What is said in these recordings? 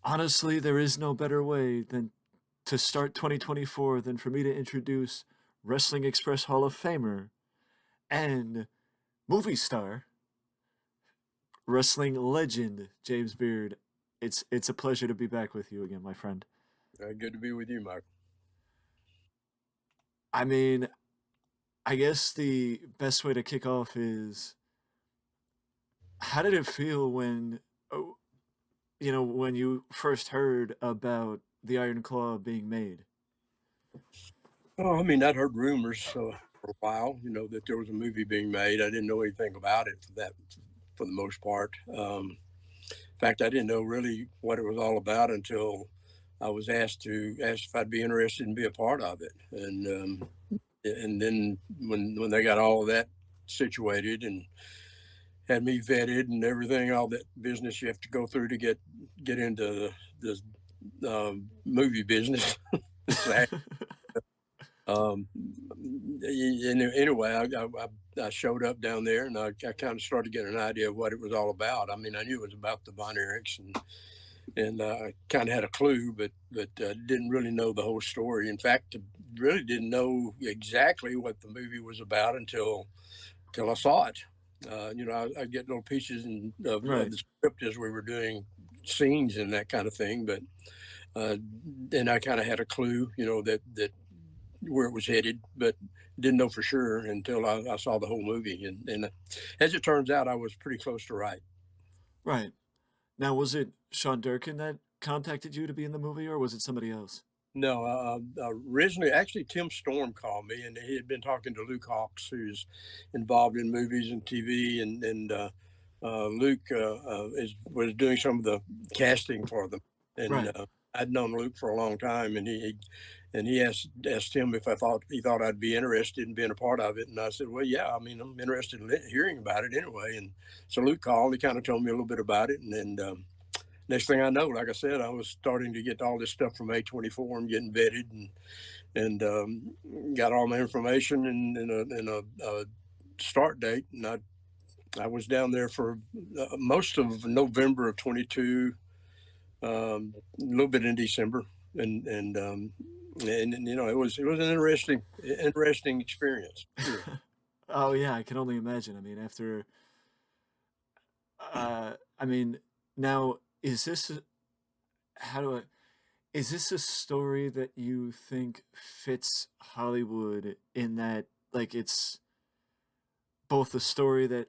Honestly, there is no better way than to start 2024 than for me to introduce Wrestling Express Hall of Famer and movie star, wrestling legend James Beard. It's a pleasure to be back with you again, my friend. Good to be with you, Michael. I mean, I guess the best way to kick off is how did it feel when oh, when you first heard about the Iron Claw being made? Oh, I mean, I'd heard rumors for a while, that there was a movie being made. I didn't know anything about it for the most part. In fact, I didn't know really what it was all about until I was asked if I'd be interested in be a part of it. And then when they got all of that situated and had me vetted and everything, all that business you have to go through to get into the movie business. It's anyway, I showed up down there and I kind of started getting an idea of what it was all about. I mean, I knew it was about the Von Erichs and I kind of had a clue, but didn't really know the whole story. In fact, really didn't know exactly what the movie was about until I saw it. I get little pieces of Right. the script as we were doing scenes and that kind of thing, but uh, and I kind of had a clue, that where it was headed, but didn't know for sure until I saw the whole movie. And as it turns out, I was pretty close to right. Right. Now, was it Sean Durkin that contacted you to be in the movie, or was it somebody else? No, originally, actually, Tim Storm called me, and he had been talking to Luke Hawks, who's involved in movies and TV, and Luke was doing some of the casting for them, and Right. I'd known Luke for a long time, and he asked him if he thought I'd be interested in being a part of it, and I said, well, yeah, I mean, I'm interested in hearing about it anyway, and so Luke called, he kind of told me a little bit about it, and next thing I know, like I said, I was starting to get all this stuff from A24 and getting vetted and got all my information and a start date. And I was down there for most of November of 22, a little bit in December, and it was an interesting experience. Sure. Oh yeah, I can only imagine. I mean, after I mean, now is this how do I is this a story that you think fits Hollywood in that like it's both a story that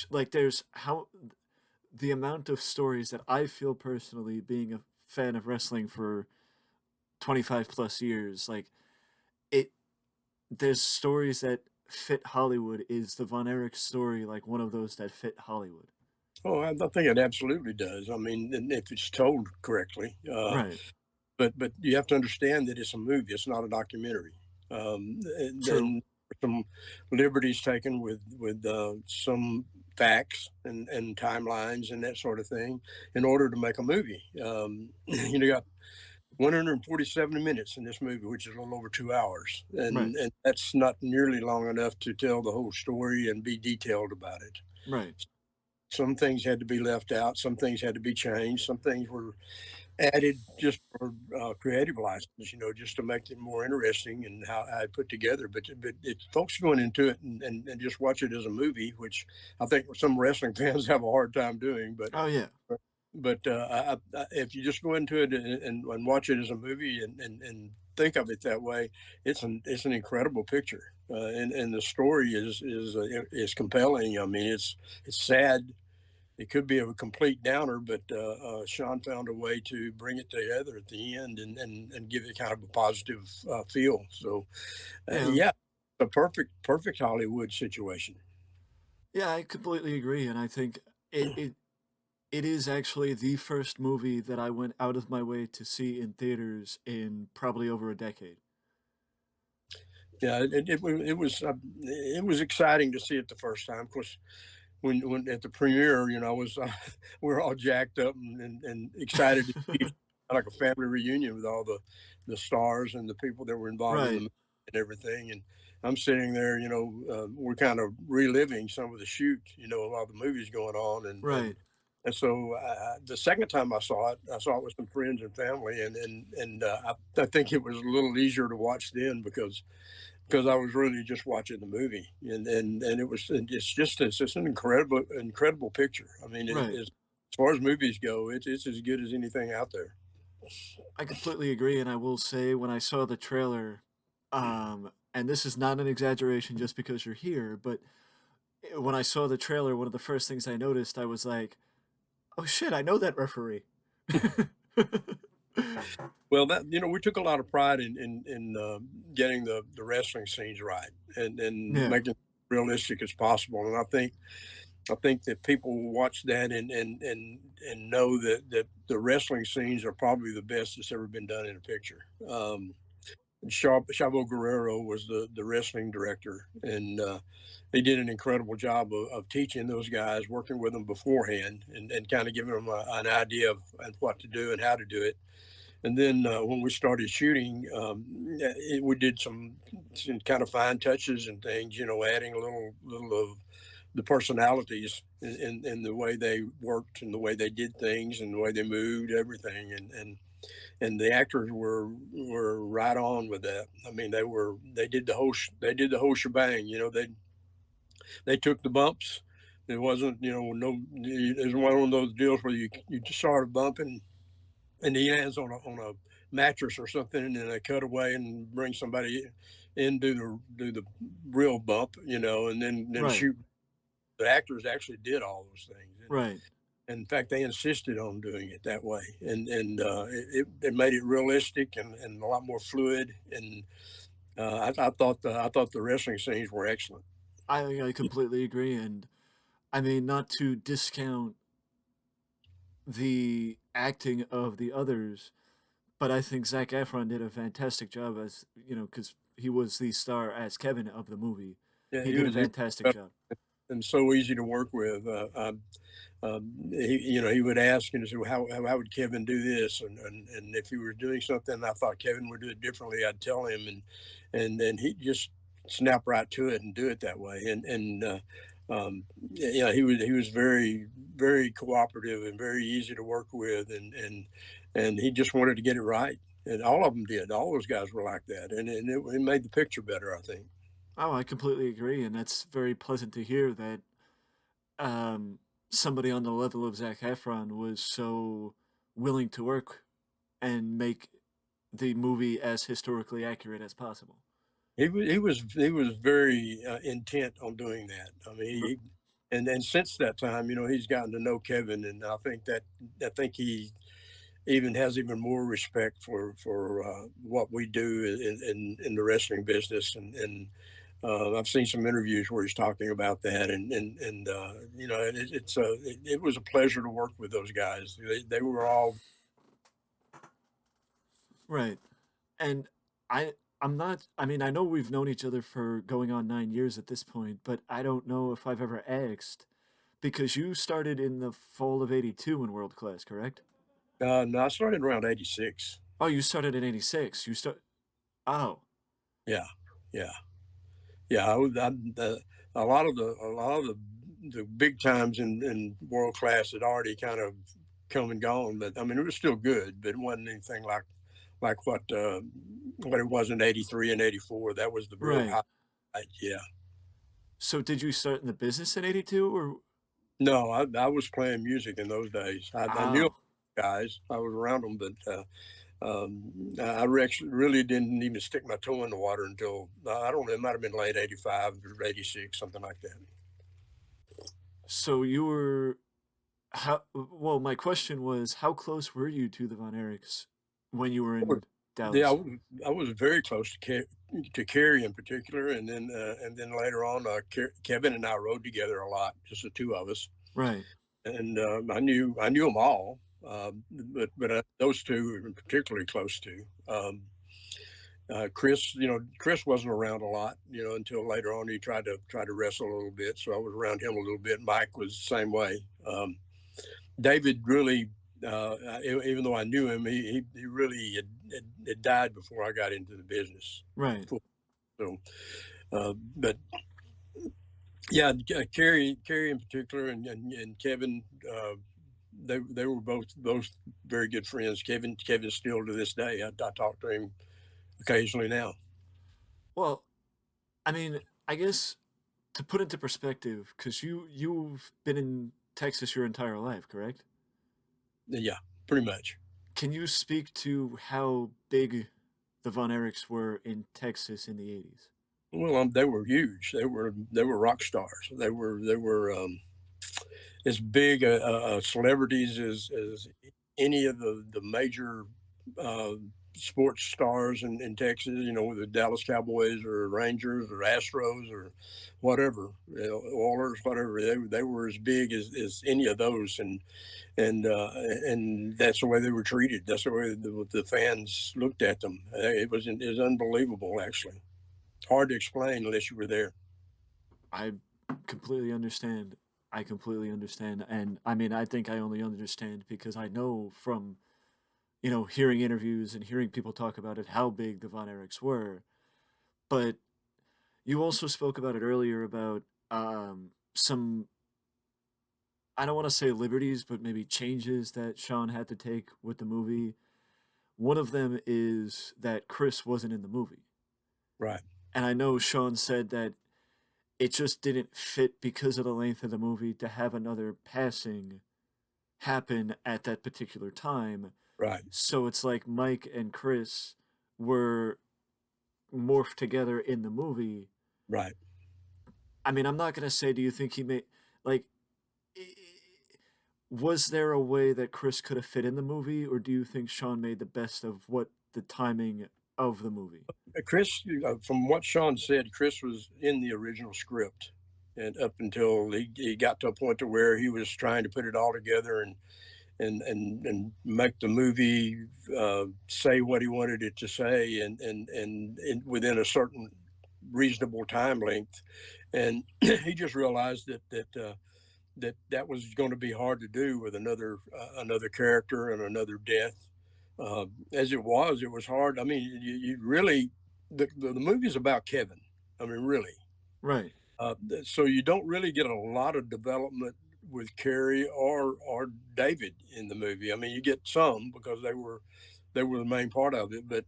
like there's how the amount of stories that I feel personally being a fan of wrestling for 25 plus years, like it there's stories that fit Hollywood. Is the Von Erich story like one of those that fit Hollywood? Oh, I think it absolutely does. I mean, and if it's told correctly. Right. But you have to understand that it's a movie, it's not a documentary. And True. then some liberties taken with some facts and timelines and that sort of thing in order to make a movie. You got 147 minutes in this movie, which is a little over 2 hours, Right. and that's not nearly long enough to tell the whole story and be detailed about it. Right. Some things had to be left out, some things had to be changed, some things were added just for creative license, just to make it more interesting and how I put together. But if folks going into it and just watch it as a movie, which I think some wrestling fans have a hard time doing, but Oh yeah. if you just go into it and watch it as a movie and think of it that way, it's an incredible picture, and the story is compelling. I mean, it's sad, it could be a complete downer, but Sean found a way to bring it together at the end and give it kind of a positive feel. So, Yeah. yeah, a perfect Hollywood situation. Yeah, I completely agree, and I think it is actually the first movie that I went out of my way to see in theaters in probably over a decade. Yeah, it was exciting to see it the first time. Of course, when at the premiere, I was we were all jacked up and excited to see like a family reunion with all the stars and the people that were involved in the Right. movie and everything. And I'm sitting there, we're kind of reliving some of the shoot, while the movie's going on, and Right. And so the second time I saw it with some friends and family, I think it was a little easier to watch then because I was really just watching the movie, and it's just an incredible picture. I mean, Right. as far as movies go, it's as good as anything out there. I completely agree, and I will say when I saw the trailer, and this is not an exaggeration just because you're here, but when I saw the trailer, one of the first things I noticed, I was like, "Oh shit, I know that referee." Well, that we took a lot of pride in getting the wrestling scenes right and Yeah, making it realistic as possible. And I think that people will watch that and know that the wrestling scenes are probably the best that's ever been done in a picture. Chavo Guerrero was the wrestling director, and he did an incredible job of teaching those guys, working with them beforehand, and kind of giving them an idea of what to do and how to do it. And then when we started shooting, we did some kind of fine touches and things, adding a little of the personalities in the way they worked and the way they did things and the way they moved, everything. And the actors were right on with that. I mean, they did they did the whole shebang. They took the bumps. It wasn't, no. It was one of those deals where you just started bumping and he lands on a mattress or something, and then they cut away and bring somebody in, do the real bump, and then right, shoot. The actors actually did all those things, right. and in fact, they insisted on doing it that way, and it made it realistic and a lot more fluid. And I thought the wrestling scenes were excellent. I completely agree, and I mean not to discount the acting of the others, but I think Zac Efron did a fantastic job as because he was the star as Kevin of the movie. Yeah, He did a fantastic job. and so easy to work with. He would ask, say, well, how would Kevin do this? And if he was doing something, I thought Kevin would do it differently, I'd tell him, and then he'd just snap right to it and do it that way. He was very cooperative and very easy to work with, and he just wanted to get it right. And all of them did. All those guys were like that, and it made the picture better, I think. Oh, I completely agree, and that's very pleasant to hear that um, somebody on the level of Zac Efron was so willing to work and make the movie as historically accurate as possible. He was very intent on doing that. I mean, R- and then since that time, he's gotten to know Kevin, and I think he even has even more respect for what we do in the wrestling business, and I've seen some interviews where he's talking about that, and it was a pleasure to work with those guys. They were all. Right. And I I'm not I mean, I know we've known each other for going on 9 years at this point, but I don't know if I've ever asked because you started in the fall of '82 in World Class, correct? No, I started around '86. Oh, you started in '86. Oh, Yeah, yeah. Yeah, a lot of the big times in world class had already kind of come and gone, but I mean it was still good, but it wasn't anything like what it was in '83 and '84. That was the real right. high. Yeah. So did you start in the business in '82 or No, I was playing music in those days. I knew oh, guys. I was around them, but really didn't even stick my toe in the water until I don't know. It might have been late '85 or '86, something like that. so you were how well, my question was how close were you to the Von Erichs when you were in Yeah, Dallas? I was very close to Kerry in particular, and then later on, Kevin and I rode together a lot, just the two of us, Right. and I knew them all, but those two were particularly close to. Chris, Chris wasn't around a lot, until later on. He tried to wrestle a little bit, so I was around him a little bit. Mike was the same way. David really, even though I knew him, he really had died before I got into the business. Right. So, but yeah, Kerry in particular, and Kevin. they were both very good friends. Kevin still to this day. I talk to him occasionally now. Well, I mean, I guess to put into perspective, because you've been in Texas your entire life, correct? Yeah, pretty much. Can you speak to how big the Von Erichs were in Texas in the 80s? Well, they were huge. They were rock stars. They were as big celebrities as any of the major uh, sports stars in Texas. You know, the Dallas Cowboys or Rangers or Astros or whatever, you know, Oilers, whatever. They were as big as any of those, and that's the way they were treated. That's the way the fans looked at them. It was unbelievable, actually. Hard to explain unless you were there. I completely understand. I completely understand. And I mean, I think I only understand because I know from, hearing interviews and hearing people talk about it how big the Von Erichs were. But you also spoke about it earlier about some, I don't want to say liberties, but maybe changes that Sean had to take with the movie. One of them is that Chris wasn't in the movie. Right, And I know Sean said that it just didn't fit because of the length of the movie to have another passing happen at that particular time. right. So it's like Mike and Chris were morphed together in the movie. Right. I mean, I'm not going to say, do you think he made, like, was there a way that Chris could have fit in the movie, or do you think Sean made the best of what the timing of the movie? Chris, from what Sean said, Chris was in the original script, and up until he got to a point to where he was trying to put it all together and make the movie say what he wanted it to say, and within a certain reasonable time length, and he just realized that was going to be hard to do with another character and another death. As it was hard. I mean, you really the movie's about Kevin. I mean, really. Right. So you don't really get a lot of development with Carrie or David in the movie. I mean, you get some because they were the main part of it, but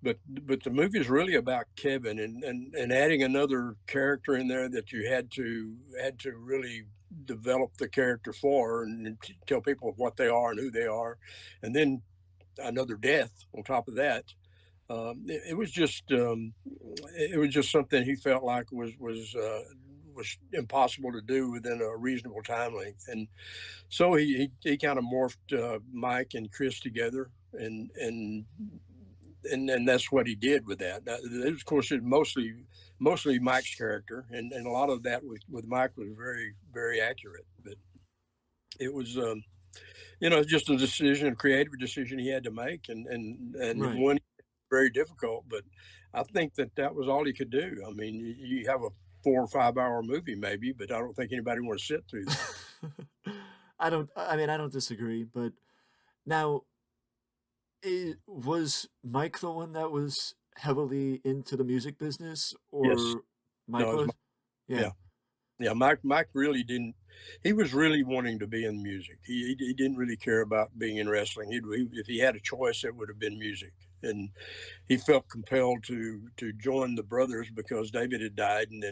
the movie is really about Kevin and adding another character in there that you had to really develop the character for and tell people what they are and who they are, and then another death on top of that. It was just something he felt like was impossible to do within a reasonable time length, and so he kind of morphed Mike and Chris together, and that's what he did with that. Now, it was, of course, mostly Mike's character, and a lot of that with Mike was very very accurate, but it was. Just a creative decision he had to make, and Right. one very difficult. But I think that was all he could do. I mean, you have a 4 or 5 hour movie maybe, but I don't think anybody wants to sit through that. I mean, I don't disagree, but now, was Mike the one that was heavily into the music business, Yes, or Mike no, was? Yeah. yeah, yeah. Mike really didn't. He was really wanting to be in music. He didn't really care about being in wrestling. If he had a choice, it would have been music, and he felt compelled to join the brothers because David had died, and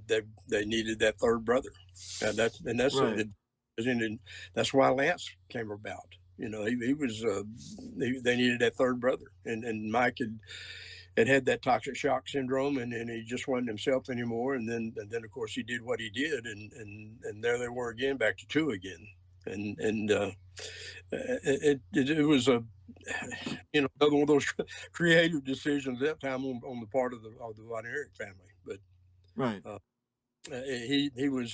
they needed that third brother, and Right. that's why Lance came about. He was they needed that third brother, and Mike had that toxic shock syndrome, and he just wasn't himself anymore. And then of course he did what he did, and there they were again, back to two again, and it was a another one of those creative decisions that time on the part of the Von Erich family. But Right. uh, he was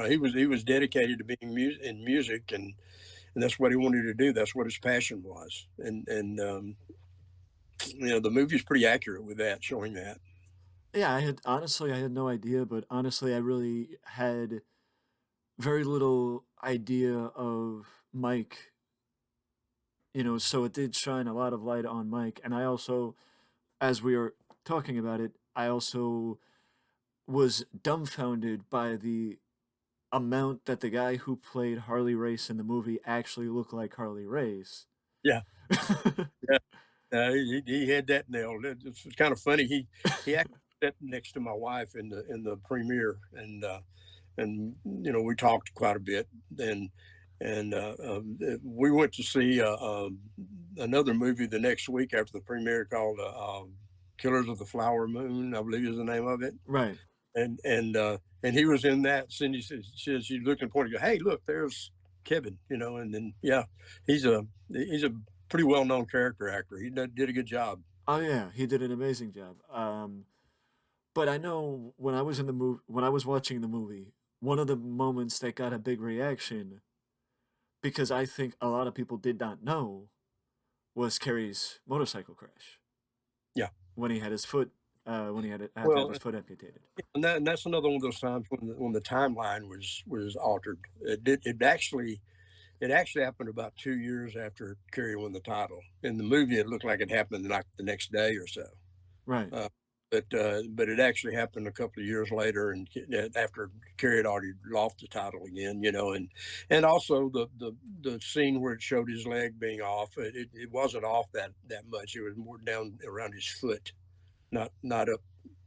he was dedicated to being in music, and that's what he wanted to do. That's what his passion was, and the movie's pretty accurate with that, showing that. Yeah, I had no idea, but honestly, I really had very little idea of Mike, so it did shine a lot of light on Mike. And I also, as we are talking about it, I also was dumbfounded by the amount that the guy who played Harley Race in the movie actually looked like Harley Race. Yeah, yeah. He had that nailed. It's kind of funny. He actually sat next to my wife in the premiere, and we talked quite a bit. And we went to see another movie the next week after the premiere called Killers of the Flower Moon, I believe is the name of it. Right. And he was in that. Cindy says she looked and pointed, "Hey, look, there's Kevin," and then yeah, he's a pretty well known character actor. He did a good job. Oh yeah, he did an amazing job. But I know when I was in the movie, when I was watching the movie, one of the moments that got a big reaction, because I think a lot of people did not know, was Carrie's motorcycle crash Yeah. when he had his foot, when he had to have Well, his foot amputated. and that's another one of those times when the timeline was altered. It actually happened about 2 years after Kerry won the title. In the movie, it looked like it happened like the next day or so. Right. Uh, but it actually happened a couple of years later, and after Kerry had already lost the title again, and also the scene where it showed his leg being off, it wasn't off that much. It was more down around his foot, not up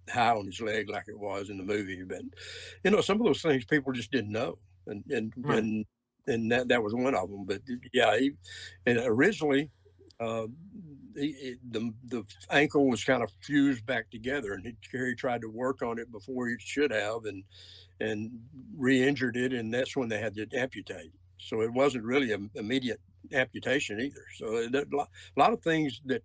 high on his leg like it was in the movie. But some of those things people just didn't know, and and Right. and and that was one of them. But yeah, and originally. Uh, the ankle was kind of fused back together, and Kerry tried to work on it before he should have, and re-injured it, and that's when they had to amputate. So it wasn't really an immediate amputation either. So a lot of things that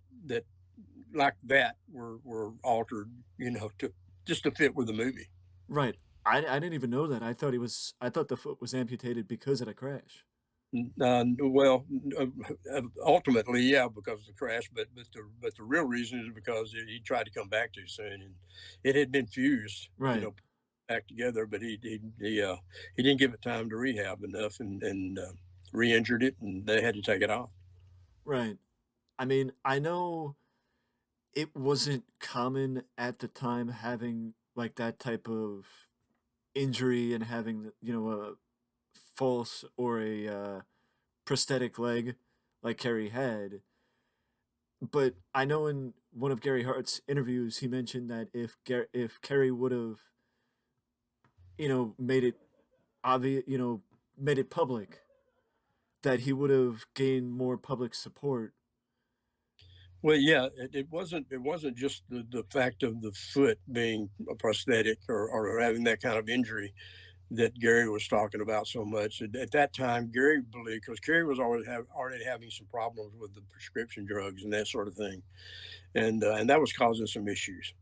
like that were altered, to just to fit with the movie. Right. I didn't even know that. I thought the foot was amputated because of the crash. Well, ultimately, yeah, because of the crash, but the real reason is because he tried to come back too soon, and it had been fused, Right. back together, but he didn't give it time to rehab enough, and re-injured it, and they had to take it off. Right. I mean, I know it wasn't common at the time having like that type of injury and having a false or a prosthetic leg like Kerry had. But I know in one of Gary Hart's interviews, he mentioned that if Kerry would have made it obvious, made it public, that he would have gained more public support. Well, yeah, it wasn't just the fact of the foot being a prosthetic or having that kind of injury that Gary was talking about so much. At that time, Gary believed, because Gary was already having some problems with the prescription drugs and that sort of thing, and that was causing some issues.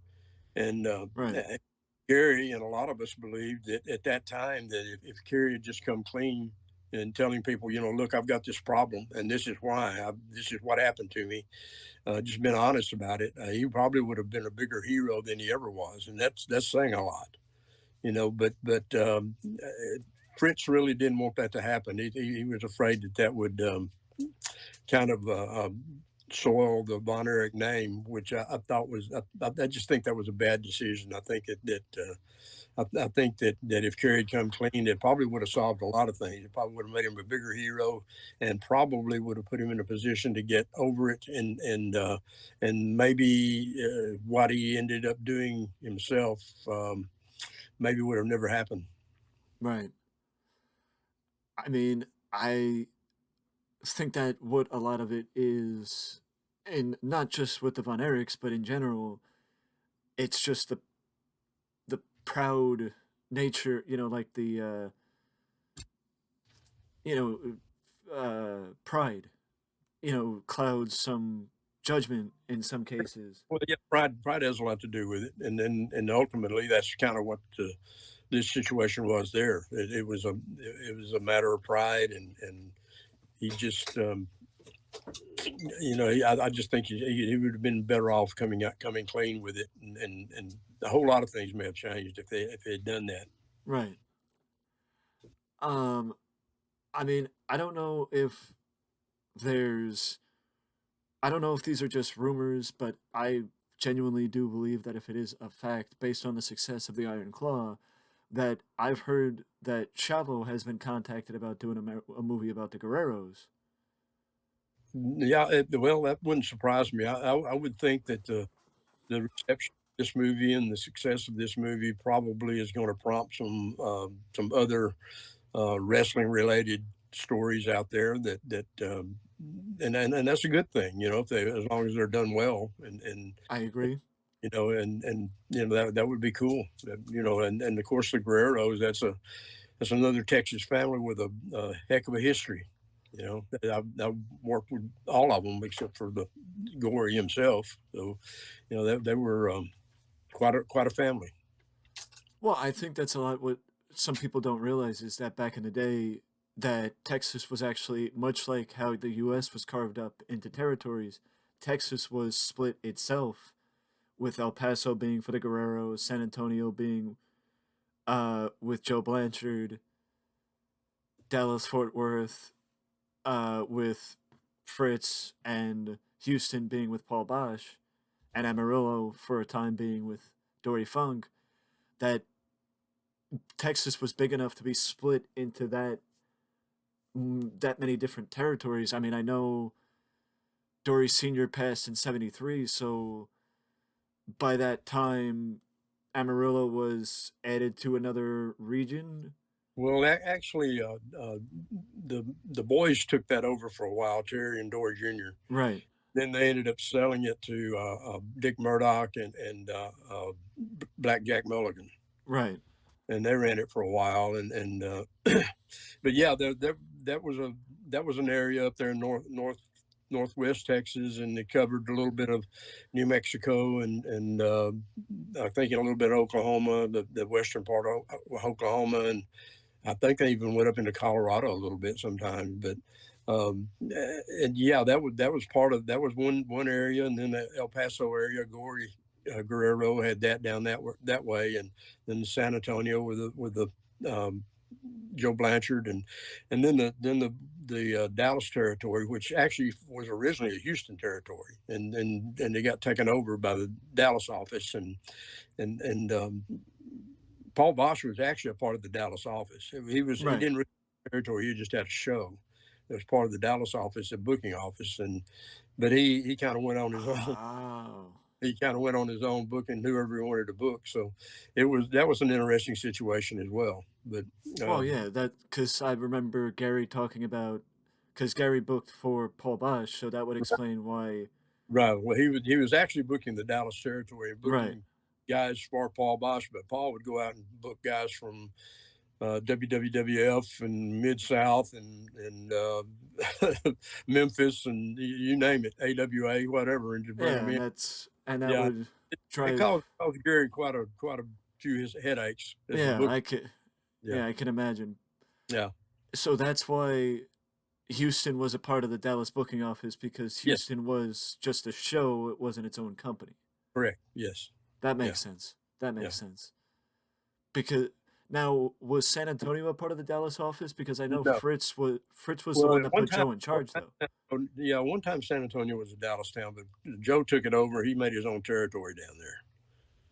And Right. Gary and a lot of us believed that at that time that if Gary had just come clean and telling people, look, I've got this problem and this is why, this is what happened to me, just been honest about it, he probably would have been a bigger hero than he ever was, and that's saying a lot. But Fritz really didn't want that to happen. He was afraid that would kind of soil the Von Erich name, which I thought was. I just think that was a bad decision. I think I think that if Kerry had come clean, it probably would have solved a lot of things. It probably would have made him a bigger hero, and probably would have put him in a position to get over it, and maybe what he ended up doing himself maybe would have never happened. Right. I mean, I think that what a lot of it is, and not just with the Von Erichs, but in general, it's just the proud nature, like the you pride, clouds some judgment in some cases. Well, yeah, pride has a lot to do with it, and ultimately that's kind of what this situation was there. It was a matter of pride, and he just I just think he would have been better off coming clean with it, and a whole lot of things may have changed if they had done that. Right. Um, I mean, there's I don't know if these are just rumors, but I genuinely do believe that if it is a fact based on the success of the Iron Claw, that I've heard that Chavo has been contacted about doing a movie about the Guerreros. Yeah, well, that wouldn't surprise me. I would think that the reception of this movie and the success of this movie probably is going to prompt some other wrestling related stories out there and that's a good thing, you know, if they as long as they're done well and I agree. you know and you know that would be cool. You know, and of course the Guerreros, that's another Texas family with a heck of a history. You know, I've worked with all of them except for the Gory himself. So, you know, they were quite a family. Well, I think that's a lot what some people don't realize is that back in the day, that Texas was actually much like how the U.S. was carved up into territories. Texas was split itself, with El Paso being for the Guerreros, San Antonio being with Joe Blanchard, Dallas Fort Worth with Fritz, and Houston being with Paul Bosch, and Amarillo for a time being with Dory Funk. That Texas was big enough to be split into that many different territories. I mean, I know Dory Senior passed in '73, so by that time, Amarillo was added to another region. Well, actually, the boys took that over for a while, Terry and Dory Jr. Right, Then they ended up selling it to Dick Murdoch and Black Jack Mulligan, right, and they ran it for a while. And but yeah, that was a that was an area up there in northwest Texas, and it covered a little bit of New Mexico and I think a little bit of Oklahoma, the western part of Oklahoma, and I think they even went up into Colorado a little bit sometimes. But and yeah, that was part of that was one area, and then the El Paso area, Gory Guerrero had that down that way, and then San Antonio with the um, Joe Blanchard, and then the Dallas territory, which actually was originally a Houston territory, and they got taken over by the Dallas office, and Paul Bosch was actually a part of the Dallas office. He right. didn't really have territory. He just had a show. It was part of the Dallas office, a booking office, and but he kind of went on his own. Oh. He kind of went on his own booking whoever he wanted to book. So that was an interesting situation as well. But Well, um, yeah, that because I remember Gary talking about because Gary booked for Paul Bosch, so that would explain why. right, well, he was actually booking the Dallas territory, Right. booking guys for Paul Bosch, but Paul would go out and book guys from WWF and Mid South and Memphis and you name it, AWA, whatever, and just bring Yeah, them in. and that Yeah, would it drive. caused Gary quite a few his headaches as a Yeah, book. I could. Yeah, Yeah, I can imagine. yeah, So that's why Houston was a part of the Dallas booking office because yes, Houston was just a show; it wasn't its own company. correct, yes, That yeah, makes sense. That yeah. makes sense. Because now was San Antonio a part of the Dallas office? Because I know No, Fritz was the well, one at that one put time, Joe in charge, though. yeah, one time San Antonio was a Dallas town, but Joe took it over. He made his own territory down there.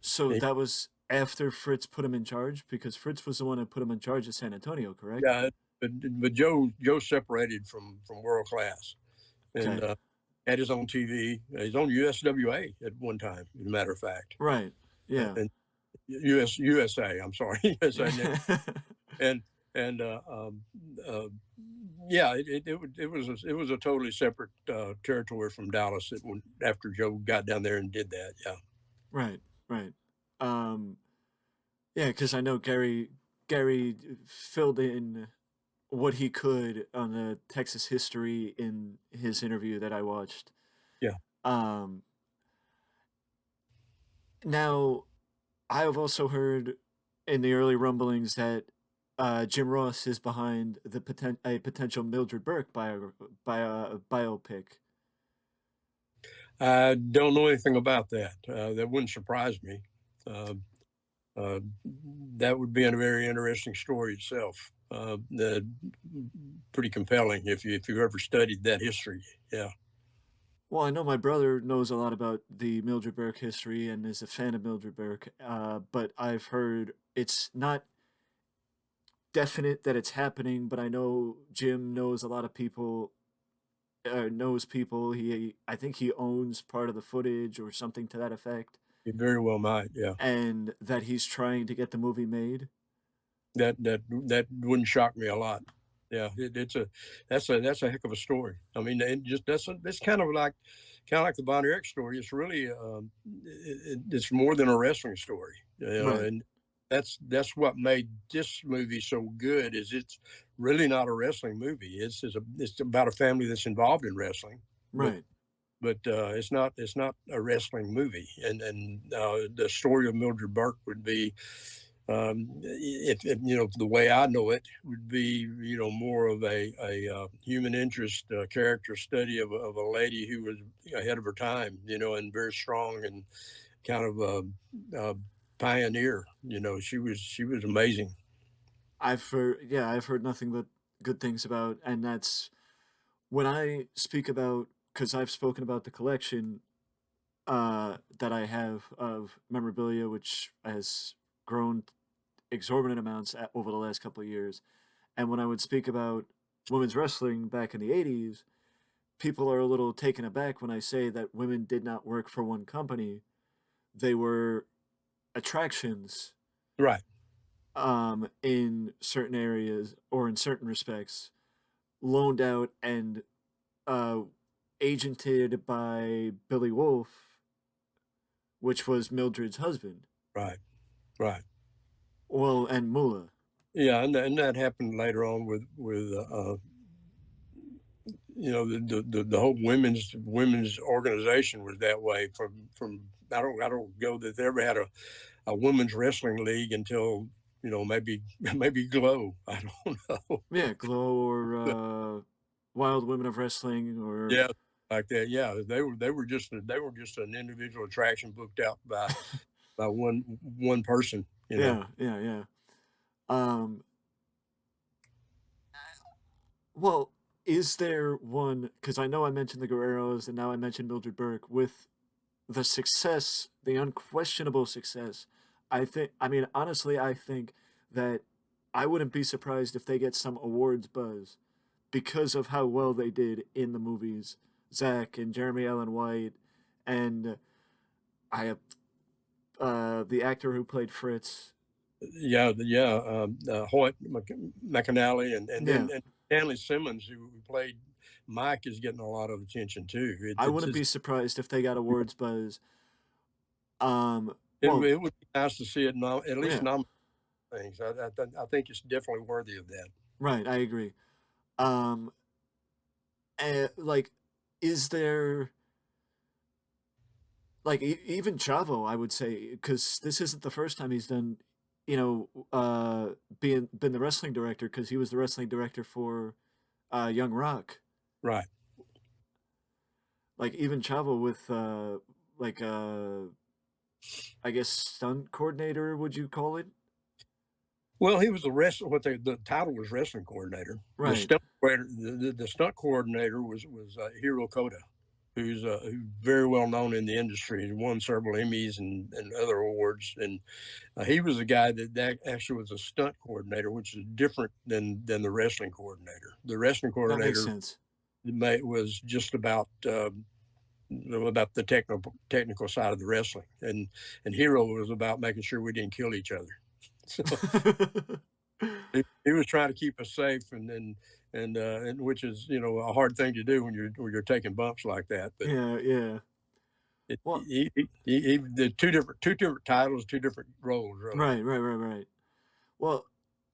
So He, that was after Fritz put him in charge, because Fritz was the one that put him in charge of San Antonio, correct? yeah, but Joe separated from world class and Okay. had his own TV, his own USWA at one time, as a matter of fact, Right. Yeah. and USA. I'm sorry, USA, and and uh, yeah, it was a totally separate territory from Dallas. After Joe got down there and did that, yeah, Right. Right. Um. Yeah, because I know Gary filled in what he could on the Texas history in his interview that I watched. yeah. Um. Now I have also heard in the early rumblings that Jim Ross is behind a potential Mildred Burke biopic. I don't know anything about that. That wouldn't surprise me. Uh, uh, that would be a very interesting story itself. Pretty compelling if you've ever studied that history. Yeah, Well, I know my brother knows a lot about the Mildred Burke history and is a fan of Mildred Burke, but I've heard it's not. definite that it's happening, but I know Jim knows a lot of people, knows people. I think he owns part of the footage or something to that effect, He very well might, yeah. and that he's trying to get the movie made. That wouldn't shock me a lot. Yeah, it's a that's a heck of a story. I mean, and just that's kind of like the Von Erich story. It's really it's more than a wrestling story, you know, Right, and that's what made this movie so good. Is it's really not a wrestling movie. It's about a family that's involved in wrestling, but right. it's not a wrestling movie. And the story of Mildred Burke would be, if you know, the way I know it would be, you know, more of a human interest character study of of a lady who was ahead of her time, you know, and very strong and kind of a pioneer. You know, she was amazing. I've heard nothing but good things about, and that's when I speak about, because I've spoken about the collection that I have of memorabilia, which has grown exorbitant amounts over the last couple of years. And when I would speak about women's wrestling back in the 80s, people are a little taken aback when I say that women did not work for one company. They were attractions Right, in certain areas or in certain respects, loaned out and uh, agented by Billy Wolf, which was Mildred's husband. right, right. Well, and Mula. Yeah, and that happened later on with you know, the whole women's organization was that way from I don't go that they ever had a women's wrestling league until, you know, maybe maybe Glow. I don't know. Yeah, Glow or Wild Women of Wrestling or Yeah, like that. Yeah, they were just an individual attraction booked out by one person. You know. yeah, yeah, yeah. Um, well, is there one? Because I know I mentioned the Guerreros and now I mentioned Mildred Burke with the success, the unquestionable success. I think. I mean, honestly, I think that I wouldn't be surprised if they get some awards buzz because of how well they did in the movies. Zach and Jeremy Allen White, and I have the actor who played Fritz. Yeah, yeah. Hoyt McAnally Yeah, and Stanley Simmons, who played Mike, is getting a lot of attention too. I wouldn't be surprised if they got awards buzz. Well, It would be nice to see it at least yeah, nominate things. I think it's definitely worthy of that. right, I agree. Um, like, is there like even Chavo? I would say because this isn't the first time he's done, you know, being been the wrestling director because he was the wrestling director for Young Rock. Right. Like even Chavo with like I guess stunt coordinator, would you call it? Well, he was the rest. The title was wrestling coordinator. Right. The stunt coordinator was Hiro Koda, who's very well known in the industry. He won several Emmys and other awards, and he was the guy that actually was a stunt coordinator, which is different than the wrestling coordinator. The wrestling That makes coordinator sense. was just about the technical side of the wrestling, and Hero was about making sure we didn't kill each other. So he was trying to keep us safe, and which is, you know, a hard thing to do when you're taking bumps like that. But Yeah, yeah. Well, he did two different titles, two different roles, really. right, right, right, right. Well,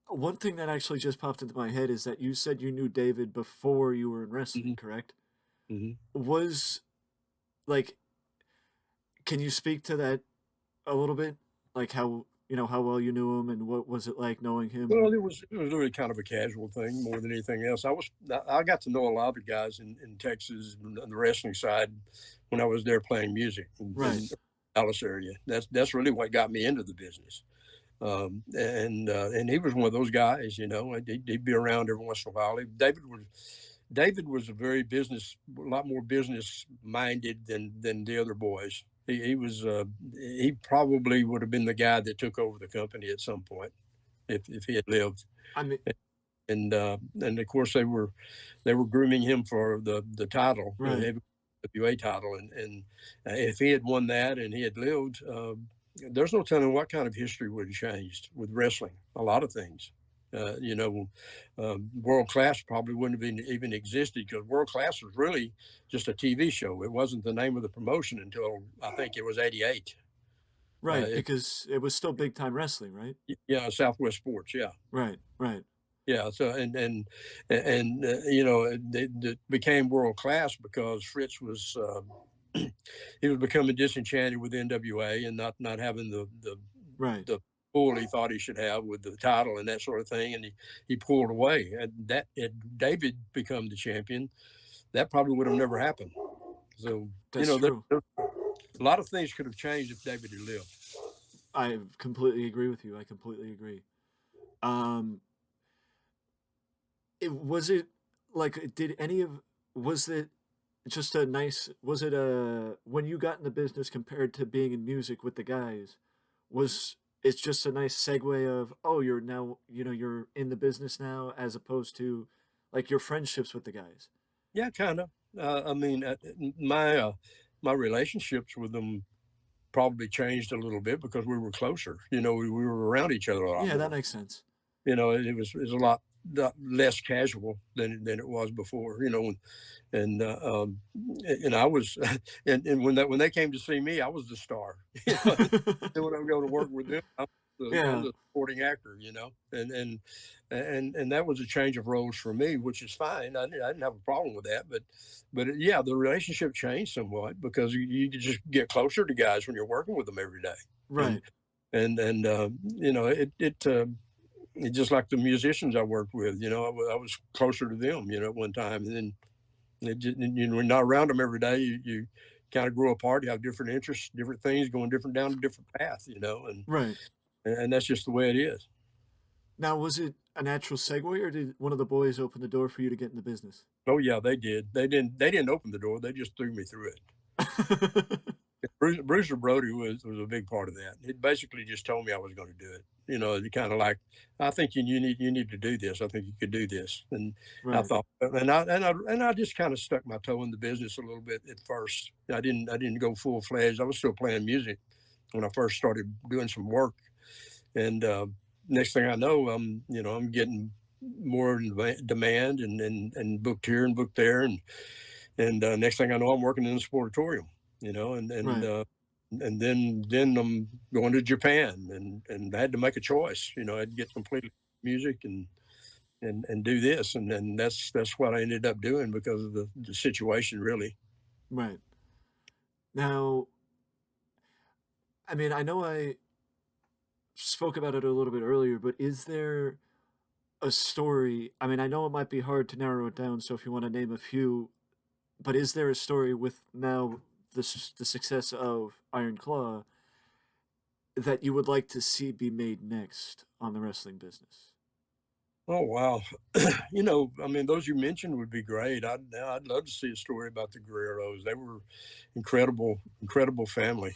one thing that actually just popped into my head is that you said you knew David before you were in wrestling, Hmm. correct? Hmm. Was like, can you speak to that a little bit? Like how, you know, how well you knew him and what was it like knowing him? Well, it was really kind of a casual thing more than anything else. I got to know a lot of the guys in Texas on the wrestling side when I was there playing music Right. in the Dallas area. That's really what got me into the business. And he was one of those guys, you know. And he'd be around every once in a while. David was a lot more business minded than the other boys. He probably would have been the guy that took over the company at some point. if he had lived. I mean, And of course they were grooming him for the title, right, the WA title, and if he had won that and he had lived, there's no telling what kind of history would have changed with wrestling. A lot of things. You know, World Class probably wouldn't have even existed because World Class was really just a TV show. It wasn't the name of the promotion until I think it was '88. right, It, because it was still big time wrestling, right? yeah, Southwest Sports. Yeah. Right, right, Yeah, so and you know, it became world class because Fritz was he was becoming disenchanted with NWA and not having right. the pull he thought he should have with the title and that sort of thing, and he pulled away. And that had David become the champion, that probably would have never happened. So you That's know, true. a lot of things could have changed if David had lived. I completely agree with you. I completely agree. Um, was it like did any of was it just a nice was it a when you got in the business compared to being in music with the guys, was it's just a nice segue of, oh, you're now, you're in the business now as opposed to like your friendships with the guys. Yeah, kind of. I mean, my my relationships with them probably changed a little bit because we were closer. You know, we were around each other a lot Yeah, that more. makes sense. You know, it was a lot less casual than it was before. You know, and I was, and when they came to see me, I was the star. You know, then when I go to work with them, I'm Yeah, the supporting actor. You know, and that was a change of roles for me, which is fine. I didn't have a problem with that, but yeah, the relationship changed somewhat because you just get closer to guys when you're working with them every day, and right. you know it's just like the musicians I worked with. You know, I was closer to them. You know, at one time, and then you're not around them every day. You kind of grow apart. You have different interests, different things, going different down a different path. You know, Right. and that's just the way it is. Now, was it a natural segue, or did one of the boys open the door for you to get in the business? Oh yeah, they did. They didn't open the door. They just threw me through it. Brewster Brody was a big part of that. He basically just told me I was going to do it. You know, he kind of like, I think you need to do this. I think you could do this. And I Right. thought, and I just kind of stuck my toe in the business a little bit at first. I didn't go full fledged. I was still playing music when I first started doing some work. And next thing I know, I'm getting more in demand and booked here and booked there, and next thing I know, I'm working in the sportatorium, you know, Right. and then I'm going to Japan, and I had to make a choice, you know, I'd get completely music and do this, and then that's what I ended up doing because of the situation, really. Right. Now, I mean, I know I spoke about it a little bit earlier, but is there a story? I mean, I know it might be hard to narrow it down, so if you want to name a few, but is there a story with now the success of Iron Claw that you would like to see be made next on the wrestling business? Oh wow, you know, I mean, those you mentioned would be great. I'd love to see a story about the Guerreros. They were incredible family.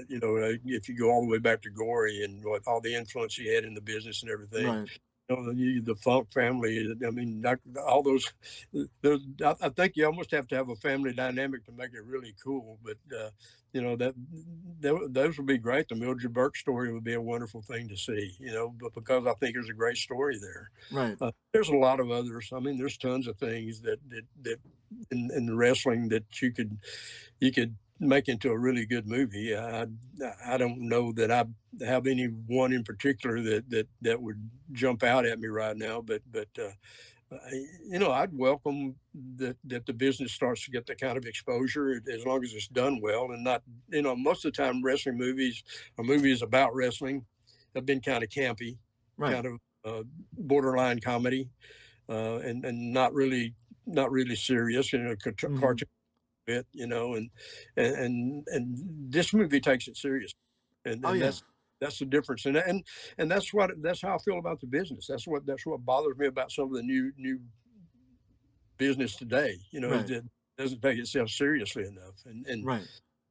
You know, if you go all the way back to Gory and what all the influence he had in the business and everything, Right. you know, the Funk family. I mean, all those. I think you almost have to have a family dynamic to make it really cool. But you know those would be great. The Mildred Burke story would be a wonderful thing to see. You know, but because I think there's a great story there. Right. There's a lot of others. I mean, there's tons of things that in the wrestling that you could make into a really good movie. I don't know that I have any one in particular that would jump out at me right now, you know, I'd welcome that the business starts to get the kind of exposure as long as it's done well and not, you know, most of the time wrestling movies or movies about wrestling have been kind of campy, Right. kind of borderline comedy, and not really serious, you know, Hmm. cartoon bit, you know, and this movie takes it serious, Oh and yeah. that's the difference, and that's how I feel about the business. That's what bothers me about some of the new business today. You know, is Right. that it doesn't take itself seriously enough, Right.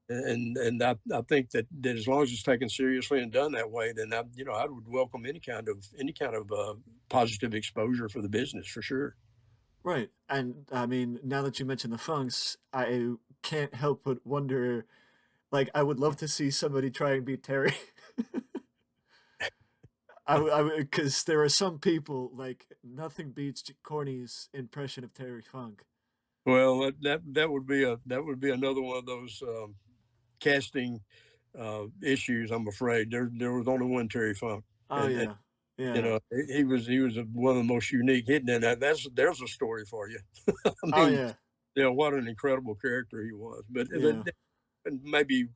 And I think that as long as it's taken seriously and done that way, then I would welcome any kind of positive exposure for the business for sure. Right. And I mean, now that you mentioned the Funks, I can't help but wonder, like, I would love to see somebody try and beat Terry. Because there are some people, like, nothing beats Corny's impression of Terry Funk. Well, that would be another one of those casting issues. I'm afraid there was only one Terry Funk, Oh, and yeah. Yeah. he was one of the most unique hidden. And there's a story for you. I Oh, mean, yeah. what an incredible character he was. But Yeah. and maybe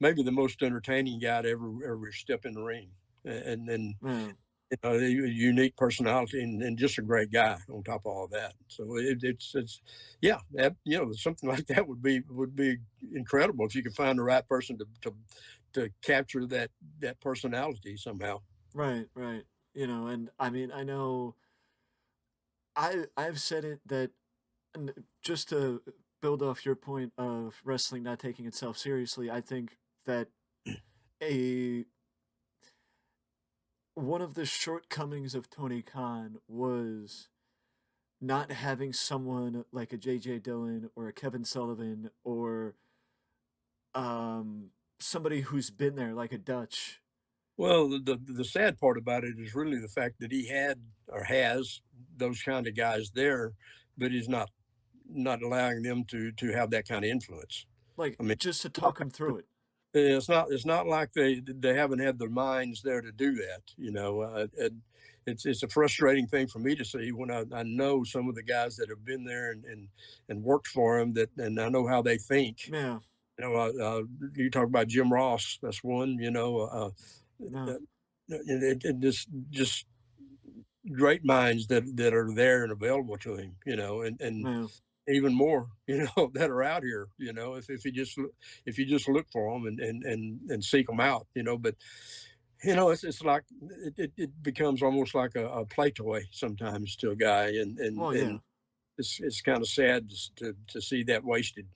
the most entertaining guy to ever step in the ring, and Yeah. a unique personality and just a great guy on top of all that. So it's yeah, something like that would be incredible if you could find the right person to capture that personality somehow. Right, right. And I mean, I know I've said it that, and just to build off your point of wrestling not taking itself seriously, I think that a one of the shortcomings of Tony Khan was not having someone like a JJ Dillon or a Kevin Sullivan or um somebody who's been there like a Dutch. Well, the sad part about it is really the fact that he had or has those kind of guys there, but he's not allowing them to have that kind of influence. Like, I mean, just to talk him through it. it's not like they haven't had their minds there to do that. It's a frustrating thing for me to see when I know some of the guys that have been there and worked for him, and I know how they think. Yeah. You talk about Jim Ross, that's one. No. Uh, it just great minds that are there and available to him. And No. even more, that are out here, if you just look for them and seek them out. But it's like it becomes almost like a play toy sometimes to a guy, Well, and yeah. it's kind of sad to see that wasted.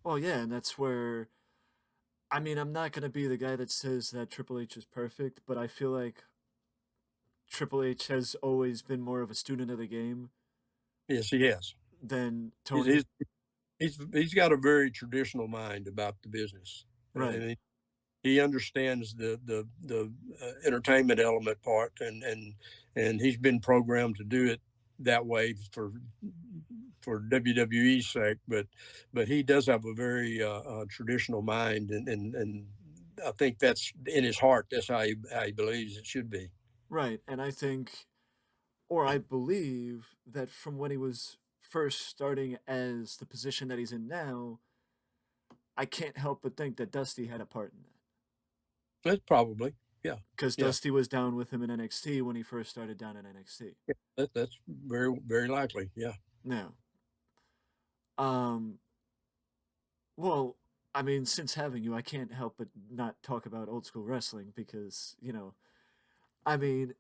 Well, yeah, and that's where I mean, I'm not gonna be the guy that says that Triple H is perfect, but I feel like Triple H has always been more of a student of the game Yes, he has. than He's Tony. he's he's got a very traditional mind about the business. Right. He understands the entertainment element part, and he's been programmed to do it that way for WWE's sake. But he does have a very traditional mind, and I think that's in his heart. That's how he believes it should be. Right. And I think, or I believe that from when he was first starting as the position that he's in now, I can't help but think that Dusty had a part in that. That's probably, yeah, Because yeah, Dusty was down with him in NXT when he first started down in NXT. yeah. That's very very likely. Yeah. Now, um, well, I mean, since having you, I can't help but not talk about old school wrestling because, I mean,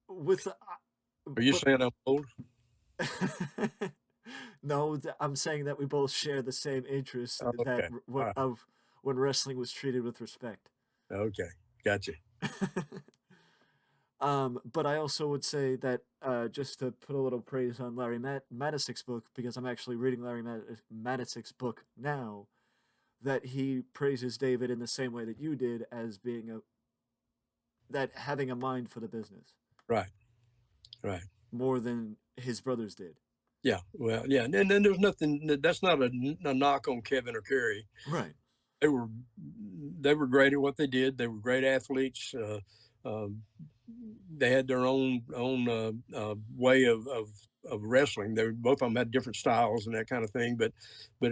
with, Are you but saying I'm old? no, I'm saying that we both share the same interest Oh, that okay. All right. of when wrestling was treated with respect. Okay. Gotcha. But I also would say that just to put a little praise on Larry Matisik's book, because I'm actually reading Larry Matisik's book now, that he praises David in the same way that you did, as being that having a mind for the business Right. Right. more than his brothers did. Yeah, well, yeah, and then there's nothing. That's not a knock on Kevin or Kerry. Right. They were they were great at what they did. They were great athletes. Um, they had their own way of wrestling. They both of them had different styles and that kind of thing. But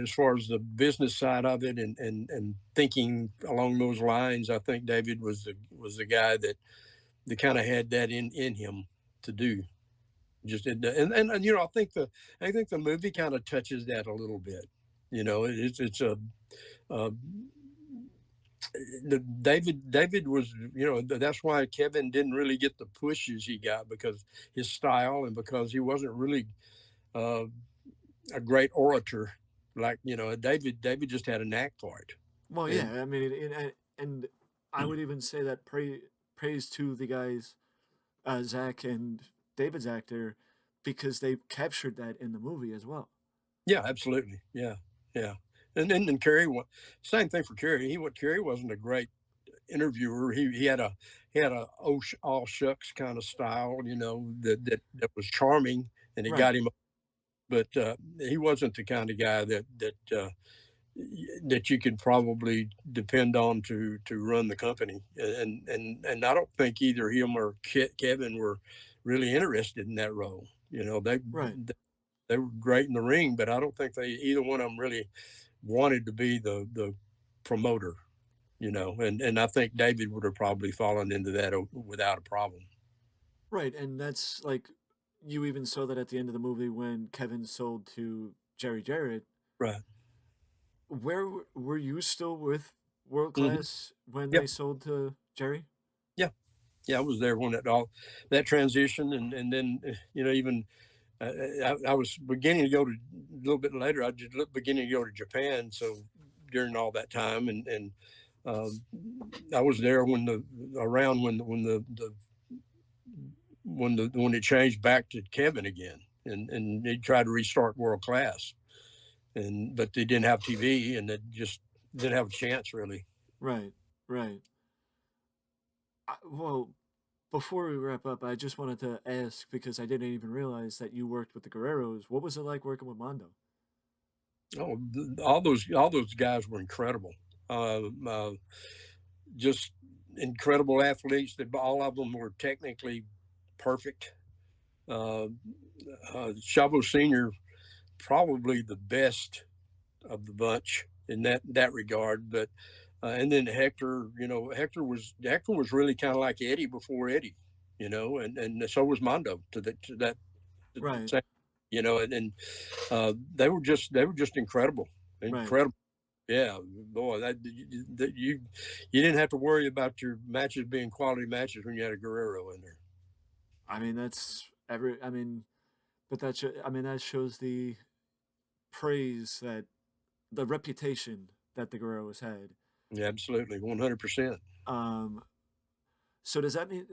as far as the business side of it and thinking along those lines, I think David was the guy that kind of had that in him to do. Just and I think the movie kind of touches that a little bit. It's a uh, David was, that's why Kevin didn't really get the pushes he got, because his style and because he wasn't really uh, a great orator. like, David just had a knack for it. Well, And yeah, I mean, and I would even say that praise to the guys, Zach and David's actor, because they captured that in the movie as well. yeah, absolutely. Yeah. Yeah. And Kerry, same thing for Kerry. Kerry wasn't a great interviewer. He had a all shucks kind of style, that was charming, and it Right, got him. But he wasn't the kind of guy that you could probably depend on to run the company. And I don't think either him or Kevin were really interested in that role. right, They were great in the ring, but I don't think either one of them really wanted to be the promoter. And I think David would have probably fallen into that without a problem. right, and that's like you even saw that at the end of the movie when Kevin sold to Jerry Jarrett. Right. Were you still with World Hmm. Class when Yeah. they sold to Jerry? Yeah. Yeah. I was there when that transition, and then even I was beginning to go to a little bit later. I just beginning to go to Japan. So during all that time, and um, I was there when the around when it changed back to Kevin again, and they tried to restart World Class, but they didn't have TV, and they just didn't have a chance really. Right, right. Well, before we wrap up, I just wanted to ask because I didn't even realize that you worked with the Guerreros. What was it like working with Mondo? Oh, all those guys were incredible. Uh, uh, just incredible athletes. That all of them were technically perfect. Uh, Chavo Senior, probably the best of the bunch in that regard. But and then Hector, Hector was really kind of like Eddie before Eddie, and so was Mondo to the Right, same, and they were just incredible, right. incredible. Yeah, boy, you didn't have to worry about your matches being quality matches when you had a Guerrero in there. I mean, that's every. I mean, but I mean, that shows the praise that the reputation that the Guerreros had. Yeah, absolutely, 100%. Um, so does that mean?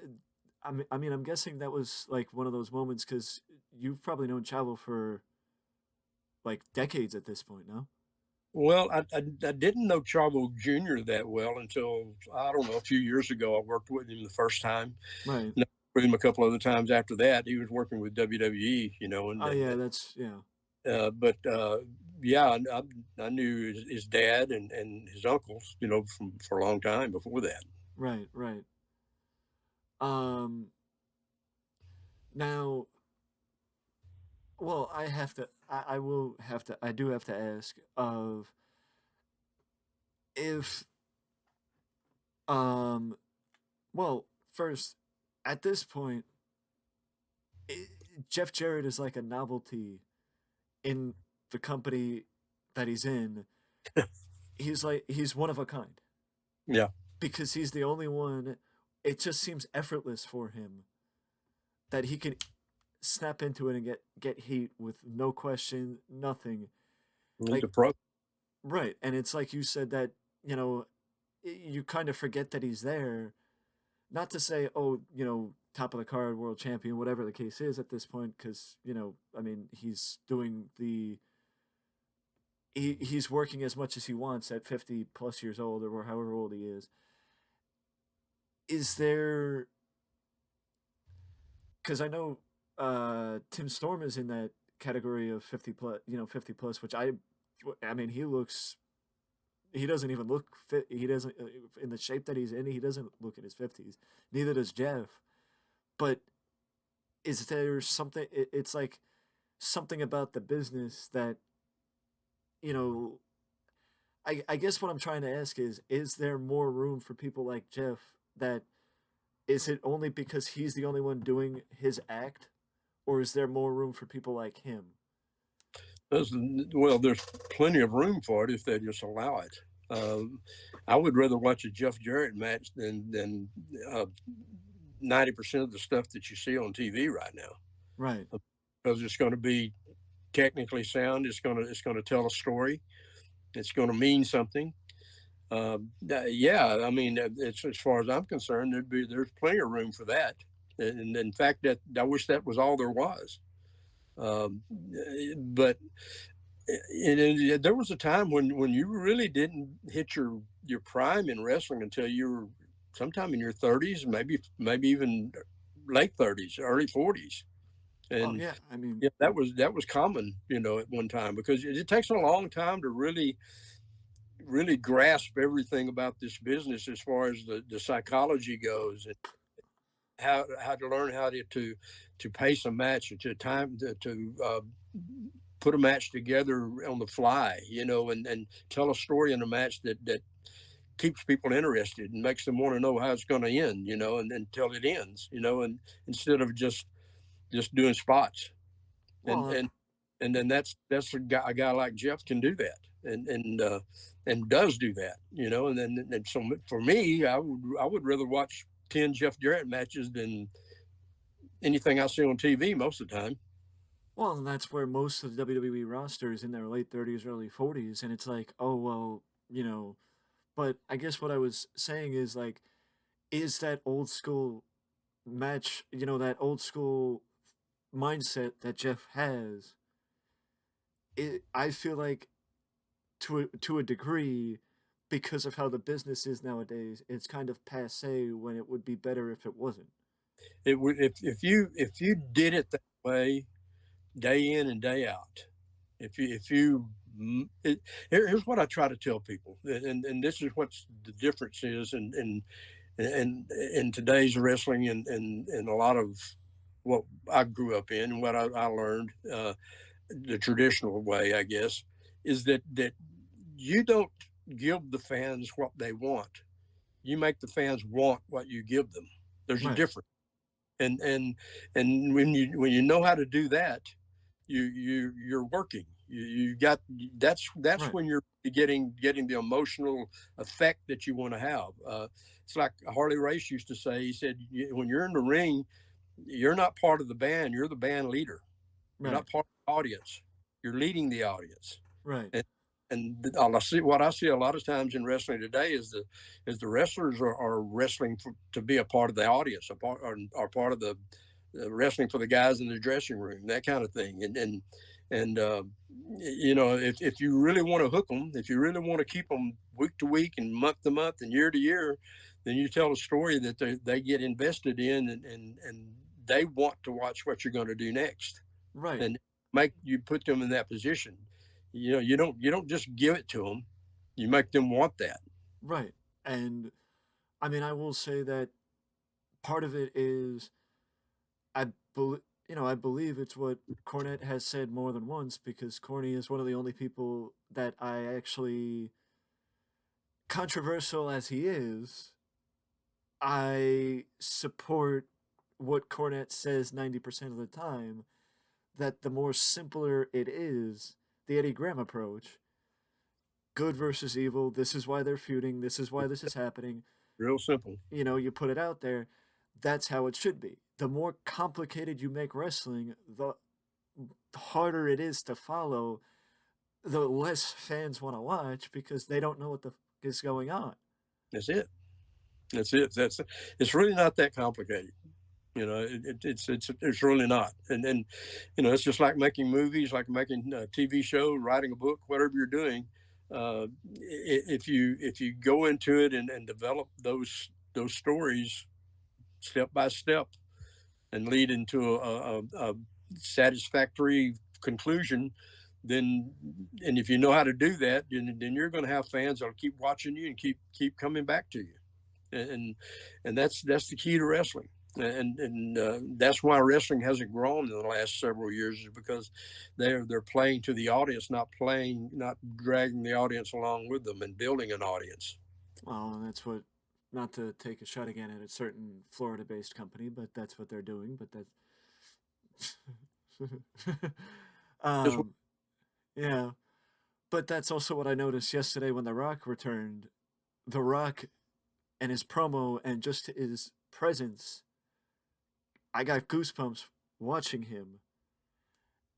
I mean, I'm guessing that was like one of those moments because you've probably known Chavo for like decades at this point, no? Well, I didn't know Chavo Jr. that well until, I don't know, a few years ago. I worked with him the first time. Right. And I worked with him a couple other times after that. He was working with WWE, Oh yeah, that's yeah. but yeah, I knew his dad and his uncles, for a long time before that. Right, right. Um, now, well, I will have to, I do have to ask of if, um, well, first, at this point, I Jeff Jarrett is like a novelty in the company that he's in. He's one of a kind Yeah. because he's the only one. It just seems effortless for him that he can snap into it and get heat with no question, nothing. He's Like a pro. right, and it's like you said that you kind of forget that he's there. Not to say, oh, top of the card, world champion, whatever the case is at this point, because I mean, he's doing he's working as much as he wants at 50 plus years old or however old he is. Is there? Because I know Tim Storm is in that category of 50 plus, 50 plus, which I mean, he doesn't even look fit. He doesn't in the shape that he's in. He doesn't look in his 50s. Neither does Jeff. But is there something? It's like something about the business that you know. I guess what I'm trying to ask is there more room for people like Jeff? That is it only because he's the only one doing his act, or is there more room for people like him? Well, there's plenty of room for it if they just allow it. Um, I would rather watch a Jeff Jarrett match than 90% of the stuff that you see on TV right now, Right. because it's going to be technically sound. It's gonna tell a story. It's gonna mean something. Yeah, I mean, it's as far as I'm concerned, there's plenty of room for that. And in fact, that I wish that was all there was. But there was a time when you really didn't hit your prime in wrestling until you were sometime in your 30s, maybe even late 30s, early 40s, Oh and yeah, I mean, yeah, that was common, at one time because it takes a long time to really grasp everything about this business as far as the psychology goes and how to learn how to pace a match and to time to put a match together on the fly, and tell a story in a match that keeps people interested and makes them want to know how it's going to end, and until it ends, and instead of just doing spots. and well, and and then that's a guy like Jeff can do that and does do that, and then and so for me, I would rather watch 10 Jeff Jarrett matches than anything I see on TV most of the time. well, and that's where most of the WWE roster is in their late 30s, early 40s, and it's like, oh well, you know. But I guess what I was saying is like, is that old school match, that old school mindset that Jeff has? I feel like to a degree, because of how the business is nowadays, it's kind of passe when it would be better if it wasn't. It would if you did it that way day in and day out. If you here's what I try to tell people, and this is what the difference is, in today's wrestling and a lot of what I grew up in and what I learned the traditional way, I guess, is that you don't give the fans what they want. You make the fans want what you give them. There's a Right. difference, and when you know how to do that, you're working. You got that's Right. when you're getting the emotional effect that you want to have. It's like Harley Race used to say. He said, when you're in the ring, you're not part of the band. You're the band leader. You're Right. not part of the audience. You're leading the audience. Right. And what I see a lot of times in wrestling today is the wrestlers are wrestling to be a part of the audience, are part of the wrestling for the guys in the dressing room, that kind of thing. And if you really want to hook them, if you really want to keep them week to week and month to month and year to year, then you tell a story that they get invested in, and they want to watch what you're going to do next, Right. and you put them in that position. You don't just give it to them. You make them want that. Right. And I mean, I will say that part of it is I believe I believe it's what Cornette has said more than once, because Corny is one of the only people that I actually, controversial as he is, I support what Cornette says 90% of the time, that the more simpler it is, the Eddie Graham approach, good versus evil, this is why they're feuding, this is why this is happening, Real simple. you put it out there, that's how it should be. The more complicated you make wrestling, the harder it is to follow, the less fans want to watch because they don't know what the is going on. That's it. That's it. It's really not that complicated. It's really not. And it's just like making movies, like making a TV show, writing a book, whatever you're doing. If you go into it and develop those stories step by step and lead into a satisfactory conclusion, then and if you know how to do that, then you're going to have fans that'll keep watching you and keep coming back to you, and that's the key to wrestling. And that's why wrestling hasn't grown in the last several years, is because they're playing to the audience, not dragging the audience along with them and building an audience. Well, and that's what, not to take a shot again at a certain Florida-based company, but that's what they're doing. But that's, Just um, yeah. But that's also what I noticed yesterday when The Rock returned. The Rock and his promo and just his presence, I got goosebumps watching him.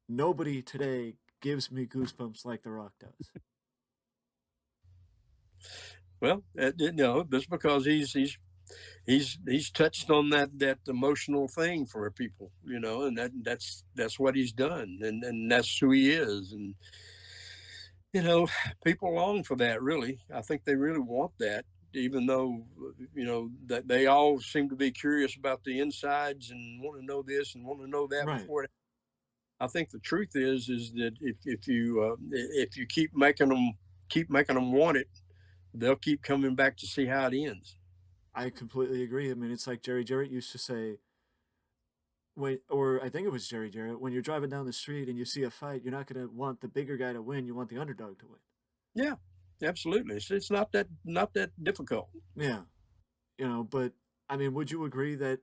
nobody today gives me goosebumps like The Rock does. Well, that's because he's touched on that emotional thing for people, and that's what he's done, and that's who he is, and you know, people long for that. Really, I think they really want that, even though that they all seem to be curious about the insides and want to know this and want to know that Right. before. I think the truth is that if you keep making them want it, they'll keep coming back to see how it ends. I completely agree. I mean, it's like Jerry Jarrett used to say, when, or I think it was Jerry Jarrett, when you're driving down the street and you see a fight, you're not going to want the bigger guy to win. You want the underdog to win. Yeah, absolutely. It's not that difficult. Yeah. But I mean, would you agree that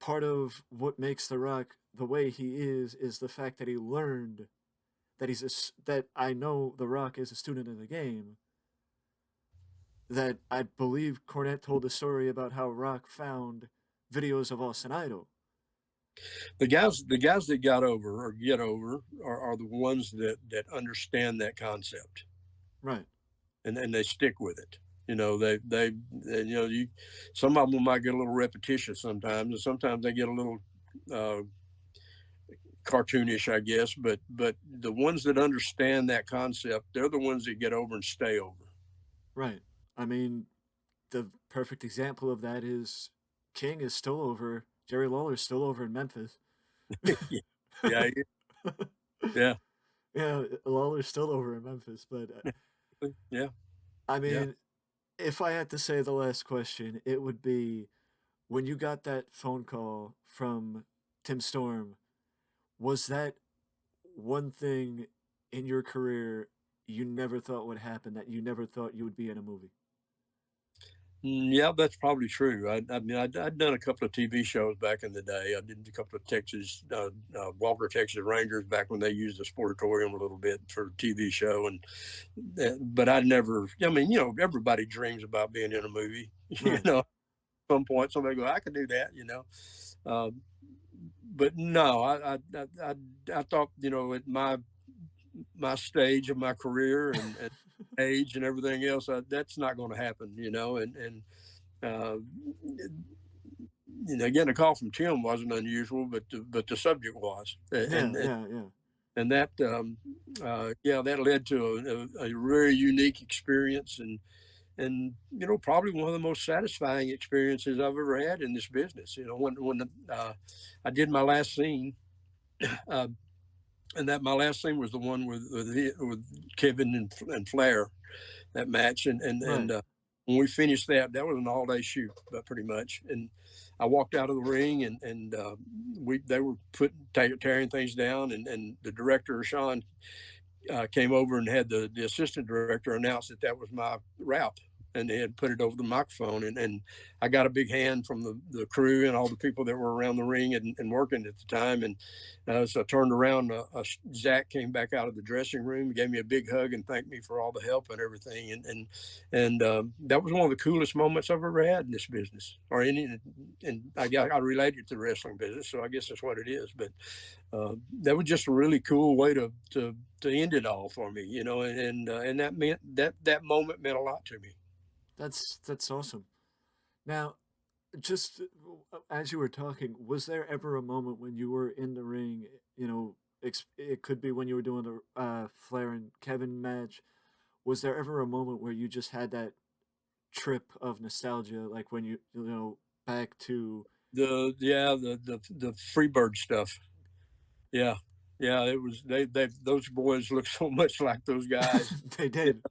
part of what makes The Rock the way he is the fact that he learned that that I know The Rock is a student of the game. That I believe Cornette told a story about how Rock found videos of Austin Idol. The guys that got over or get over are the ones that understand that concept, Right. and they stick with it. You some of them might get a little repetitious sometimes, and sometimes they get a little uh, cartoonish, I guess. But the ones that understand that concept, they're the ones that get over and stay over. Right. I mean, the perfect example of that is King is still over. Jerry Lawler's still over in Memphis. Yeah, yeah, yeah, Yeah, Lawler's still over in Memphis. But yeah, I yeah. mean, if I had to say the last question, it would be when you got that phone call from Tim Storm, was that one thing in your career you never thought would happen, that you never thought you would be in a movie? Yeah, that's probably true. I mean, I'd done a couple of TV shows back in the day. I did a couple of Walker, Texas Rangers back when they used the Sportatorium a little bit for a TV show, and but I never. I mean, everybody dreams about being in a movie. Right. At some point, somebody go, "I could do that," but no, I thought, at my stage of my career and age and everything else, that's not going to happen, and uh, again, the call from Tim wasn't unusual, but the subject was, Yeah, yeah, yeah. and that yeah, that led to a very unique experience, and probably one of the most satisfying experiences I've ever had in this business. When I did my last scene, uh, and that my last scene was the one with Kevin and Flair, that match, and Right. when we finished that was an all day shoot, pretty much. And I walked out of the ring, and they were tearing things down, and the director Sean came over and had the assistant director announce that was my rap, and they had put it over the microphone, and I got a big hand from the crew and all the people that were around the ring and working at the time. And as I turned around, Zach came back out of the dressing room, gave me a big hug, and thanked me for all the help and everything. And that was one of the coolest moments I've ever had in this business, or any. And I relate it to the wrestling business, so I guess that's what it is. But that was just a really cool way to end it all for me, and that meant that moment meant a lot to me. That's awesome. Now, just as you were talking, was there ever a moment when you were in the ring? It could be when you were doing the Flair and Kevin match. Was there ever a moment where you just had that trip of nostalgia, like when back to The Freebird stuff. Yeah, yeah, it was they those boys look so much like those guys, they did.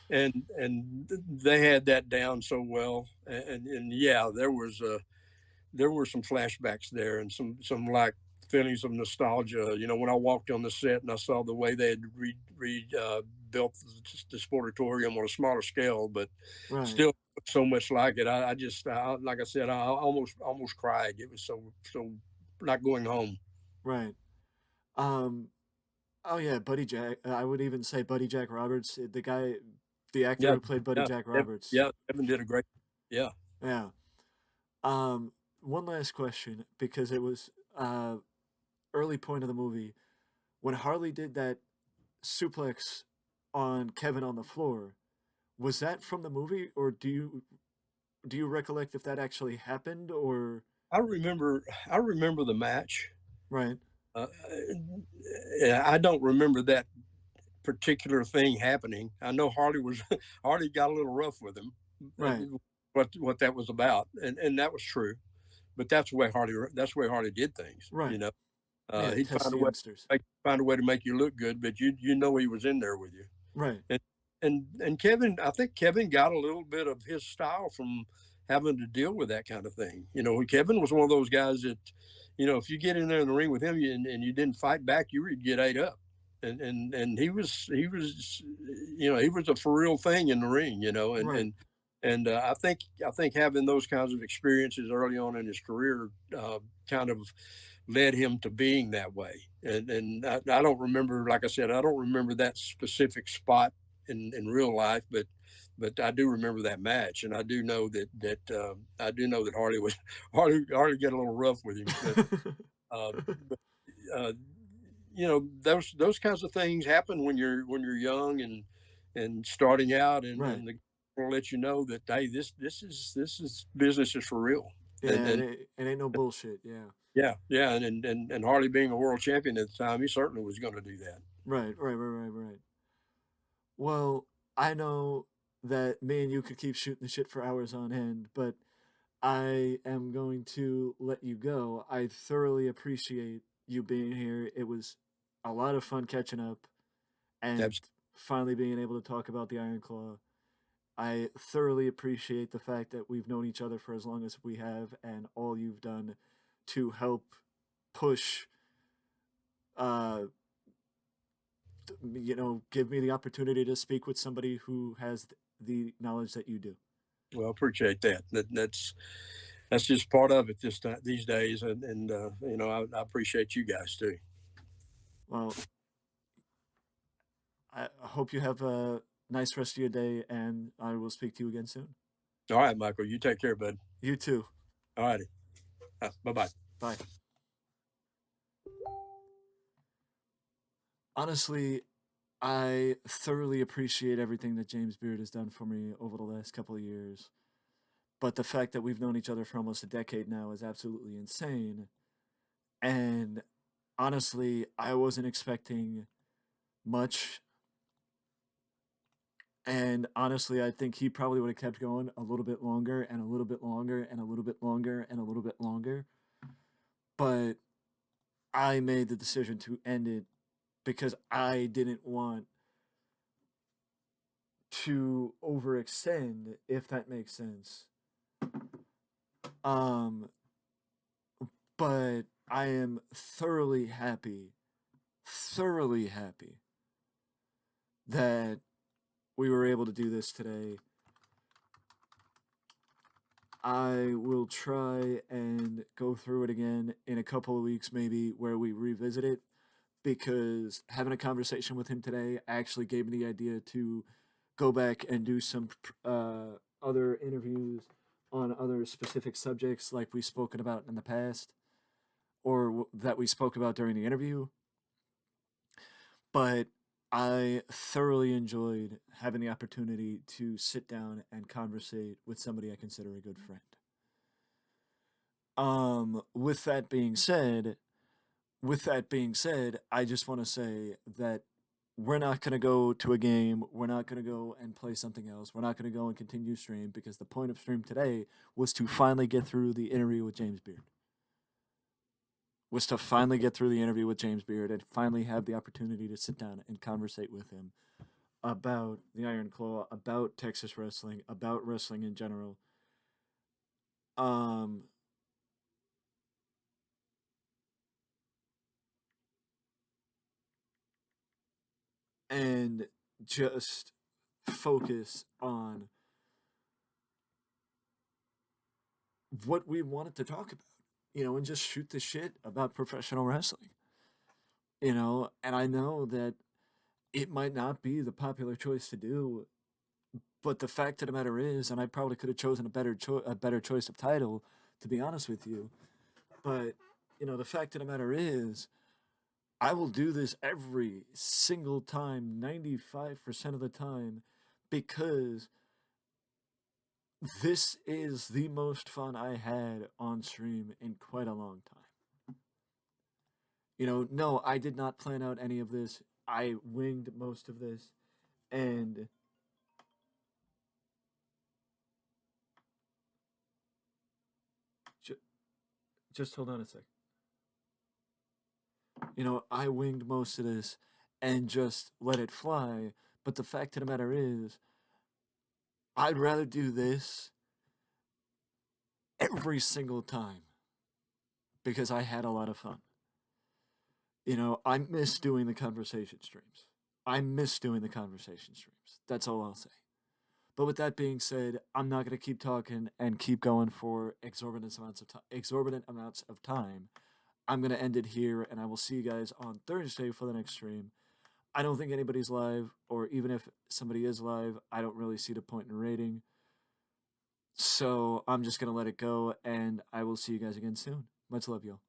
and they had that down so well, and yeah, there were some flashbacks there and some like feelings of nostalgia. When I walked on the set and I saw the way they had built the Sportatorium on a smaller scale, but Right, still so much like it. I just like I said, I almost cried. It was so like going home. right. Um, oh yeah, Buddy Jack. I would even say Buddy Jack Roberts, the actor Yeah, who played Buddy yeah, Jack Ev Roberts. yeah, Evan did a great. Yeah. Yeah. One last question because it was early point of the movie. when Harley did that suplex on Kevin on the floor, was that from the movie, or do you recollect if that actually happened, or I remember the match. right, Uh, yeah, I don't remember that particular thing happening. I know Harley was Harley got a little rough with him, uh, right, what that was about, and that was true. But that's the way Harley did things. right? Yeah, He'd test find a the way youngsters. find a way to make you look good, but you know he was in there with you. Right, And and Kevin, I think Kevin got a little bit of his style from having to deal with that kind of thing. Kevin was one of those guys that, if you get in there in the ring with him and you didn't fight back, you would get ate up. And he was a for real thing in the ring. right, I think having those kinds of experiences early on in his career kind of led him to being that way. And I don't remember, like I said, I don't remember that specific spot in real life, but I do remember that match, and I do know that Harley was Harley got a little rough with him, but uh, those kinds of things happen when you're young and starting out, and right. and the will let you know that, hey, this is business is for real. and Yeah, and it ain't no bullshit. Yeah, yeah, yeah, and Harley being a world champion at the time, he certainly was going to do that. right, right, right, right, right. Well, I know that me and you could keep shooting the shit for hours on end, but I am going to let you go. I thoroughly appreciate you being here. It was a lot of fun catching up and That's finally being able to talk about the Iron Claw. I thoroughly appreciate the fact that we've known each other for as long as we have and all you've done to help push uh give me the opportunity to speak with somebody who has the knowledge that you do. well, appreciate that. That's just part of it these days, and I appreciate you guys too. Well, I hope you have a nice rest of your day, and I will speak to you again soon. All right, Michael, you take care, bud. You too. All righty, bye bye. Bye. Honestly, I thoroughly appreciate everything that James Beard has done for me over the last couple of years. But the fact that we've known each other for almost a decade now is absolutely insane. And honestly, I wasn't expecting much. And honestly, I think he probably would have kept going a little bit longer and a little bit longer and a little bit longer and a little bit longer. But I made the decision to end it because I didn't want to overextend, if that makes sense. Um, but I am thoroughly happy that we were able to do this today. I will try and go through it again in a couple of weeks, maybe, where we revisit it, because having a conversation with him today actually gave me the idea to go back and do some other interviews on other specific subjects like we've spoken about in the past or that we spoke about during the interview. But I thoroughly enjoyed having the opportunity to sit down and conversate with somebody I consider a good friend. With that being said, I just want to say that we're not going to go to a game. We're not going to go and play something else. We're not going to go and continue stream because the point of stream today was to finally get through the interview with James Beard. And finally have the opportunity to sit down and conversate with him about the Iron Claw, about Texas wrestling, about wrestling in general. Um, and just focus on what we wanted to talk about, and just shoot the shit about professional wrestling, and I know that it might not be the popular choice to do, but the fact of the matter is, and I probably could have chosen a better choice of title, to be honest with you, but the fact of the matter is, I will do this every single time, 95% of the time, because this is the most fun I had on stream in quite a long time. No, I did not plan out any of this. I winged most of this, and ju- just hold on a sec. I winged most of this and just let it fly. But the fact of the matter is, I'd rather do this every single time because I had a lot of fun. I miss doing the conversation streams. I miss doing the conversation streams. That's all I'll say. But with that being said, I'm not going to keep talking and keep going for exorbitant amounts of time. I'm going to end it here, and I will see you guys on Thursday for the next stream. I don't think anybody's live, or even if somebody is live, I don't really see the point in rating. So I'm just going to let it go, and I will see you guys again soon. Much love, y'all.